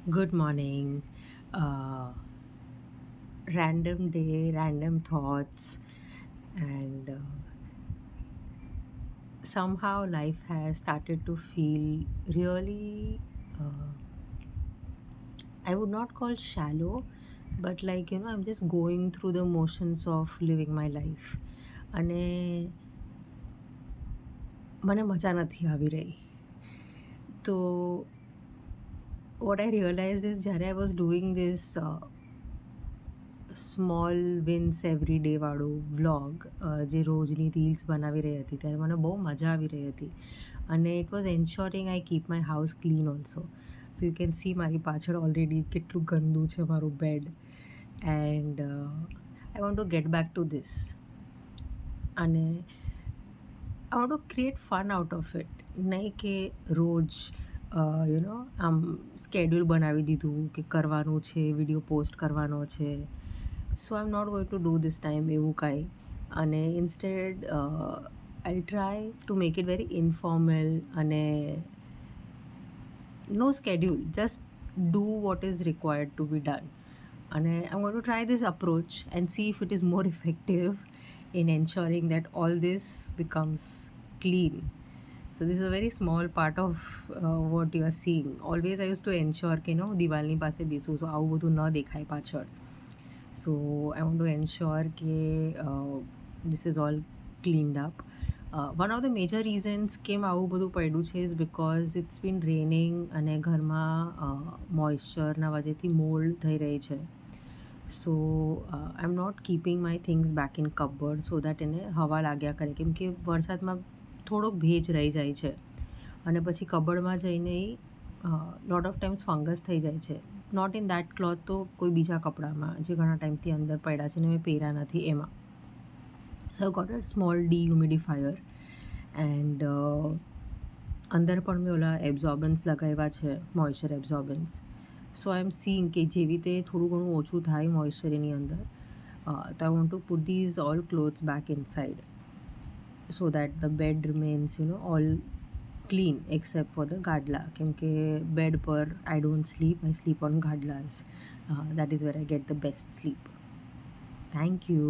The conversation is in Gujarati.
Good morning. Uh, Random day, random thoughts, and somehow life has started to feel really, uh, I would not call shallow, but I'm just going through the motions of living my life. અને મને મજા નથી આવી રહી. તો what I realized is જ્યારે I was doing this small wins every day વાળું વ્લોગ જે રોજની રીલ્સ બનાવી રહી હતી ત્યારે મને બહુ મજા આવી રહી હતી અને it was ensuring I keep my house clean also. So you can see મારી પાછળ ઓલરેડી કેટલું ગંદુ છે મારું bed and I want to get back to this અને I want to create fun out of it. નહીં કે રોજ આમ સ્કેડ્યુલ બનાવી દીધું કે કરવાનું છે, વિડીયો પોસ્ટ કરવાનો છે. So I am not going to do this time એવું કાંઈ. અને instead I try to make it very informal અને no schedule, just do what is required to be done. અને I am going to try this approach and see if it is more effective in ensuring that all this becomes clean. So this is a very small part of what you are seeing. Always I used to ensure કે દિવાલની પાસે બેસું so આવું બધું ન દેખાય પાછળ. So I want to ensure કે this is all cleaned up. One of the major reasons કેમ આવું બધું પડ્યું છે is because it's been raining અને ઘરમાં મોઇશ્ચરના વજહથી મોલ્ડ થઈ રહી છે. So I am not keeping my things back in cupboard so that એને હવા લાગ્યા કરે, કેમ કે વરસાદમાં થોડોક ભેજ રહી જાય છે અને પછી કબર્ડમાં જઈને લોટ ઓફ ટાઈમ્સ ફંગસ થઈ જાય છે. નોટ ઇન દેટ ક્લોથ, તો કોઈ બીજા કપડામાં જે ઘણા ટાઈમથી અંદર પડ્યા છે ને મેં પહેર્યા નથી એમાં. સો ગોટ અ સ્મોલ ડીહ્યુમિડિફાયર એન્ડ અંદર પણ મેં ઓલા એબ્ઝોર્બન્સ લગાવ્યા છે, moisture એબ્ઝોર્બન્સ. So I M seeing કે જેવી રીતે થોડું ઘણું ઓછું થાય મોઇશ્ચર એની અંદર, તો I want to put these all clothes back inside so that the bed remains all clean except for the ગાડલા, કેમ કે બેડ પર I don't sleep, I sleep on ગાડલાસ. That is where I get the best sleep. Thank you.